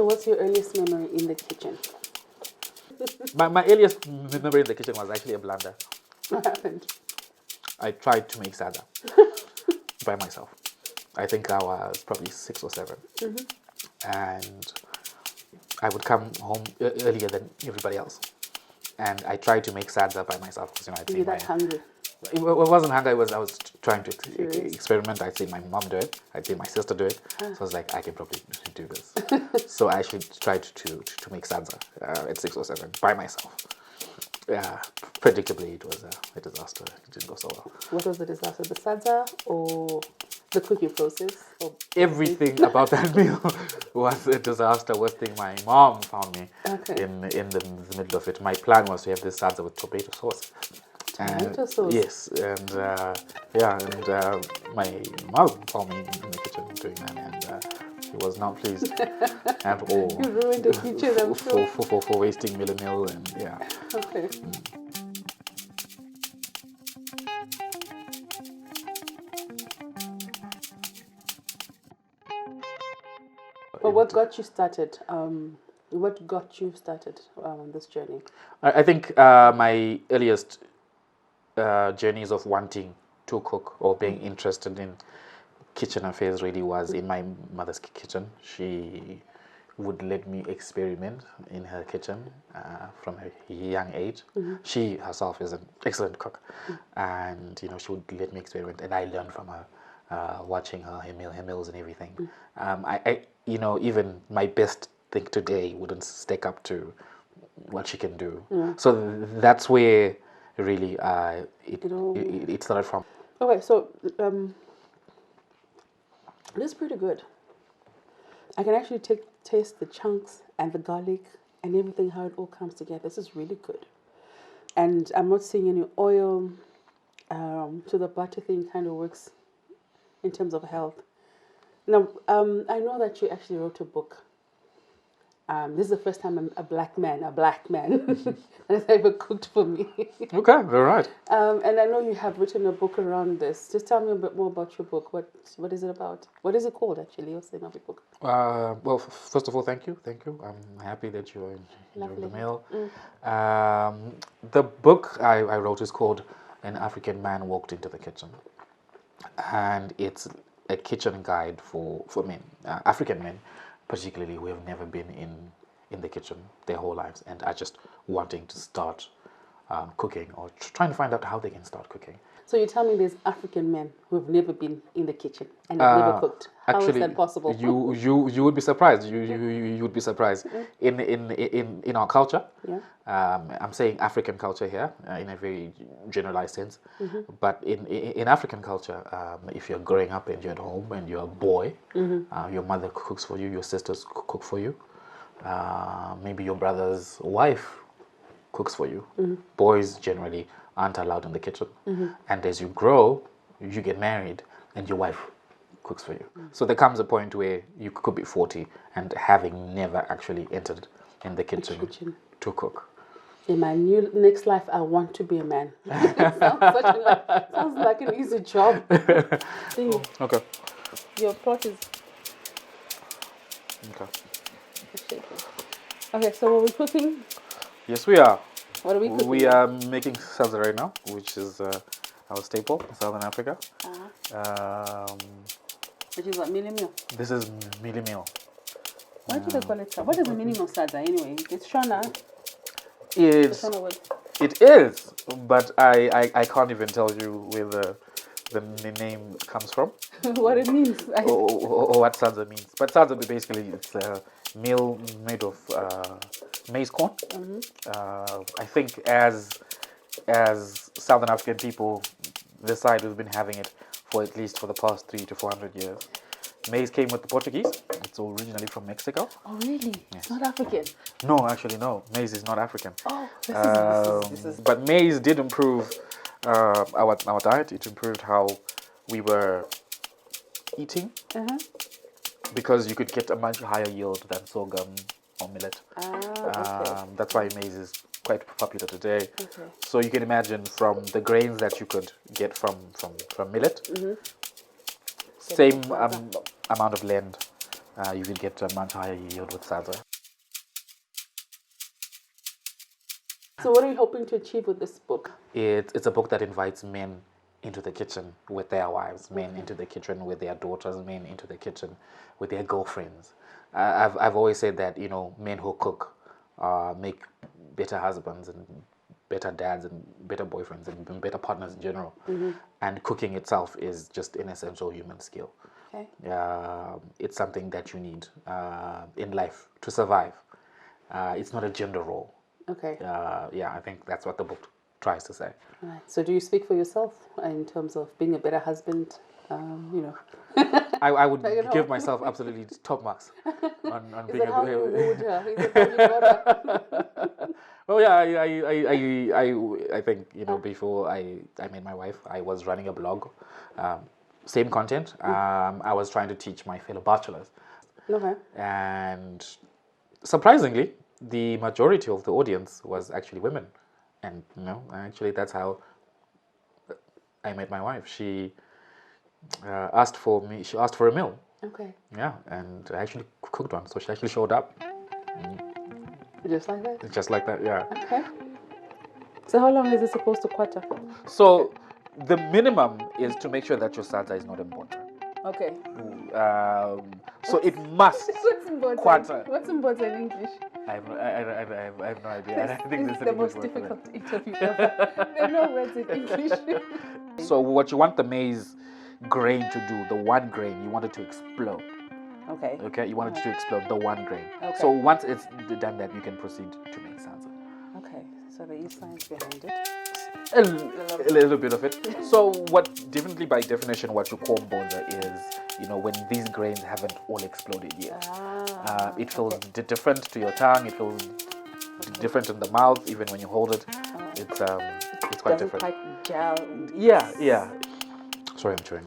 So what's your earliest memory in the kitchen? My earliest memory in the kitchen was actually a blunder. What happened? I tried to make sadza by myself. I think I was probably 6 or 7. And I would come home earlier than everybody else. And I tried to make sadza by myself because I'd Were you that hungry? It wasn't hunger. I was trying to experiment. I'd seen my mom do it. I'd seen my sister do it. So I was like, I can probably do this. So I actually tried to make sadza at 6 or 7 by myself. Predictably, it was a disaster. It didn't go so well. What was the disaster? The sadza or the cooking process? Or everything about that meal was a disaster. Worst thing, my mom found me in the middle of it. My plan was to have this sadza with tomato sauce. Tomato sauce? Yes, and my mom found me in the kitchen doing that, and she was not pleased at all. You ruined the kitchen, I'm sure. For wasting meal, and yeah. Okay. But what got you started? On this journey? I think my earliest journeys of wanting to cook or being interested in kitchen affairs really was in my mother's kitchen. She would let me experiment in her kitchen from a young age. She herself is an excellent cook, and she would let me experiment, and I learned from her, watching her meals and everything. I even my best thing today wouldn't stack up to what she can do. So that's where really it started from. Okay, so this is pretty good. I can actually taste the chunks and the garlic and everything, how it all comes together. This is really good. And I'm not seeing any oil. So the butter thing kind of works in terms of health. Now, I know that you actually wrote a book. This is the first time a black man has ever cooked for me. Okay, all right. And I know you have written a book around this. Just tell me a bit more about your book. What is it about? What is it called, actually? What's the name of your book? Well, first of all, thank you. I'm happy that you're enjoying the meal. The book I wrote is called An African Man Walked into the Kitchen. And it's a kitchen guide for men, African men, particularly who have never been in the kitchen their whole lives and are just wanting to start cooking or trying to find out how they can start cooking. So you tell me there's African men who have never been in the kitchen and have never cooked. How is that possible? You would be surprised. You would be surprised. In our culture, I'm saying African culture here in a very generalized sense. But in African culture, if you're growing up and you're at home and you're a boy, your mother cooks for you, your sisters cook for you, maybe your brother's wife cooks for you. Boys generally aren't allowed in the kitchen. And as you grow, you get married and your wife cooks for you. So there comes a point where you could be 40 and having never actually entered in the kitchen to cook. In my next life, I want to be a man. Sounds like an easy job. Okay. Your plot is... Okay. Okay, so are we cooking? Yes, we are. What are we cooking? We are making sadza right now, which is our staple in Southern Africa. Which is what, mealie meal? This is mealie meal. Why do they call it sadza? What is a mealie meal sadza anyway? It's Shona. It is, but I can't even tell you where the name comes from. What it means. Or what sadza means. But sadza basically it's a meal made of maize corn. I think as Southern African people, this side we've been having it for at least for the past 300 to 400 years. Maize came with the Portuguese. It's originally from Mexico. Oh, really? Yes. It's not African? No, actually, no. Maize is not African. Oh, this is... But maize did improve our diet. It improved how we were eating because you could get a much higher yield than sorghum or millet. That's why maize is quite popular today. So you can imagine from the grains that you could get from millet, same amount of land, you will get a much higher yield with sadza. So what are you hoping to achieve with this book? It's a book that invites men into the kitchen with their wives, men into the kitchen with their daughters, men into the kitchen with their girlfriends. I've always said that, you know, men who cook make better husbands and better dads and better boyfriends and better partners in general. And cooking itself is just an essential human skill. Okay. It's something that you need in life to survive. It's not a gender role. Okay. Yeah, I think that's what the book tries to say. Right. So do you speak for yourself in terms of being a better husband? You know. I would give myself absolutely top marks on Is being that how you a. wooed her? Is that how you got her? Well, yeah, I think, you know, before I met my wife, I was running a blog, same content. I was trying to teach my fellow bachelors, Okay. and surprisingly, the majority of the audience was actually women, and you know, actually that's how I met my wife. She asked for me. She asked for a meal. Okay. Yeah, and I actually cooked one, so she actually showed up. Just like that? Just like that, yeah. Okay. So how long is it supposed to quarter? So the minimum is to make sure that your sadza is not in water. Okay. So it must What's important? quarter. What's important in English? I have no idea. I think This this is the most difficult interview ever. There are no words in English. So what you want the maize grain to do, the one grain, you want it to explode. Okay. Okay, you want it to explode, the one grain. Okay. So once it's done that, you can proceed to make sadza. Okay. So there is science behind it. A little bit of it. So what, definitely by definition, what you call bonza is, you know, when these grains haven't all exploded yet. It feels different to your tongue. It feels different in the mouth, even when you hold it. It's quite different. Quite gel. Yeah. Sorry, I'm chewing.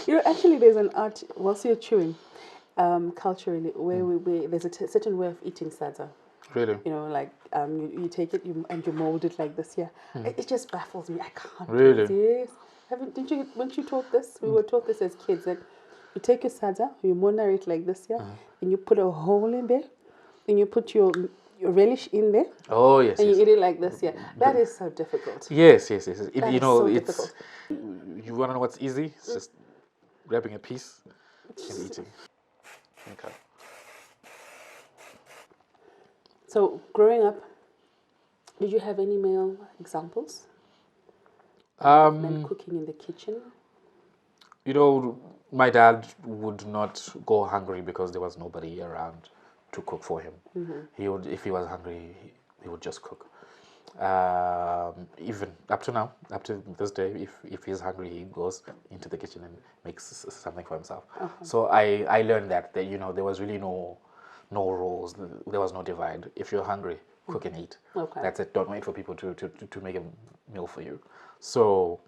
You know, actually, there's an art whilst you're chewing, culturally, where there's a certain way of eating sadza. Really? You know, like you take it and you mold it like this. Yeah, it just baffles me. I can't. Really? Do this. Weren't you taught this? We were taught this as kids. That you take your sadza, you marinate like this, yeah, and you put a hole in there, and you put your relish in there. Oh yes. And yes. you eat it like this, yeah. That is so difficult. Yes. It, That you is know, so it's difficult. you want to know what's easy? It's just grabbing a piece and eating. Okay. So, growing up, did you have any male examples? Men cooking in the kitchen? You know, my dad would not go hungry because there was nobody around to cook for him. He would, if he was hungry, he would just cook. Even up to now, up to this day, if he's hungry, he goes into the kitchen and makes something for himself. So I learned that you know, there was really no rules. There was no divide. If you're hungry, cook and eat. Okay. That's it. Don't wait for people to make a meal for you. So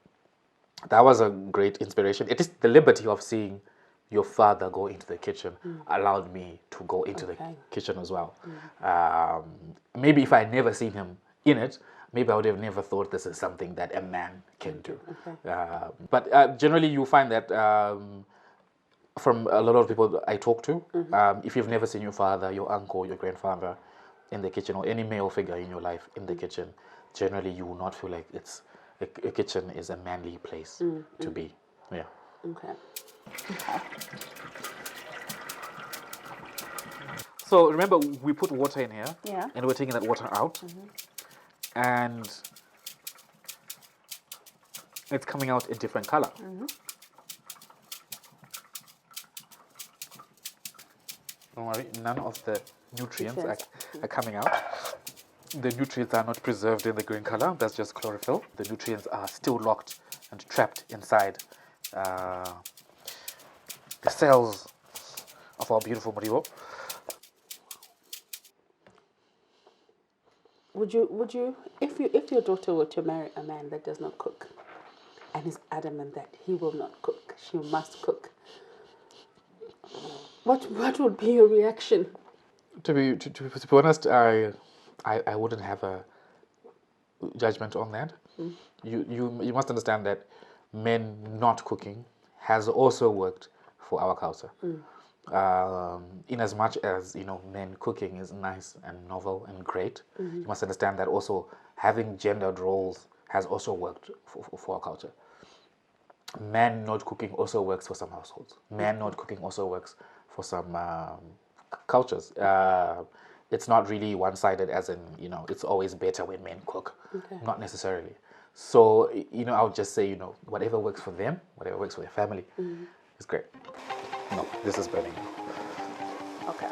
that was a great inspiration. It is the liberty of seeing your father go into the kitchen allowed me to go into the kitchen as well. Maybe if I had never seen him in it, maybe I would have never thought this is something that a man can do. But generally you find that from a lot of people I talk to, if you've never seen your father, your uncle, your grandfather in the kitchen, or any male figure in your life in the kitchen, generally you will not feel like it's a kitchen is a manly place to be. Yeah. Okay. So remember, we put water in here, Yeah. and we're taking that water out, and it's coming out a different color. Don't worry, none of the nutrients are coming out. The nutrients are not preserved in the green color. That's just chlorophyll. The nutrients are still locked and trapped inside the cells of our beautiful muribo. Would you if your daughter were to marry a man that does not cook and is adamant that he will not cook, she must cook, what would be your reaction? To be honest, I wouldn't have a judgment on that. You must understand that men not cooking has also worked for our culture. In as much as men cooking is nice and novel and great, you must understand that also having gendered roles has also worked for our culture. Man not cooking also works for some households. Man not cooking also works for some cultures. It's not really one-sided, as in it's always better when men cook. Not necessarily. So I would just say whatever works for them, whatever works for their family, is great. No, this is burning. Okay.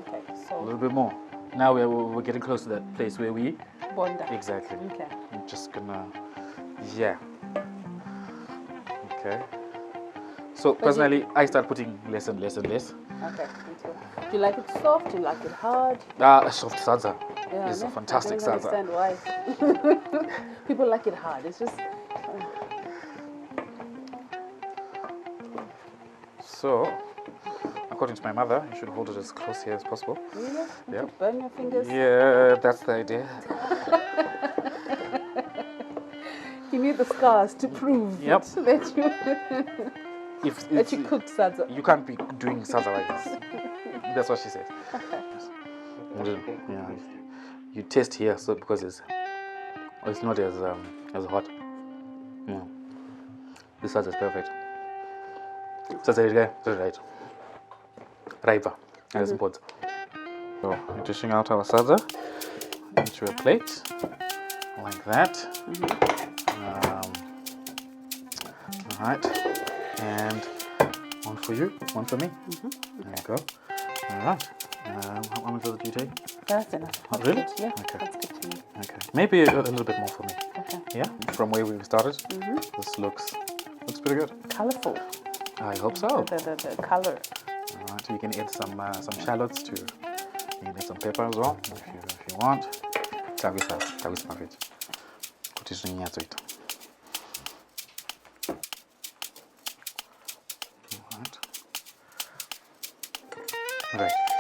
Okay, so A little bit more. Now we're getting close to that place where we... Banda. Exactly. Okay. I'm just gonna... Yeah. Okay. So personally, I start putting less and less and less. Okay, me too. Do you like it soft? Do you like it hard? Soft salsa is a fantastic I don't salsa. understand why. People like it hard. It's just... So, according to my mother, you should hold it as close here as possible. Really? Yeah. Burn your fingers? Yeah, that's the idea. You need the scars to prove Yep. that you cooked salsa. You can't be doing salsa like this. That's what she said. Yeah, you taste here, so because it's not as hot. Yeah. This salsa is perfect. Salsa is right. Raiva, as important. So we're dishing out our salsa into a plate like that. All right, and one for you, one for me. There you go. All right. How much of it do you take? That's enough. That's Really? good. Yeah. Okay. That's good to me. Okay. Maybe a little bit more for me. Okay. Yeah. From where we started. This looks pretty good. Colorful. I hope so. The color. All right. You can add some shallots too. You can add some pepper as well if you want. Tawisa marriage. Kuti zvinyatsoita. All right. Right.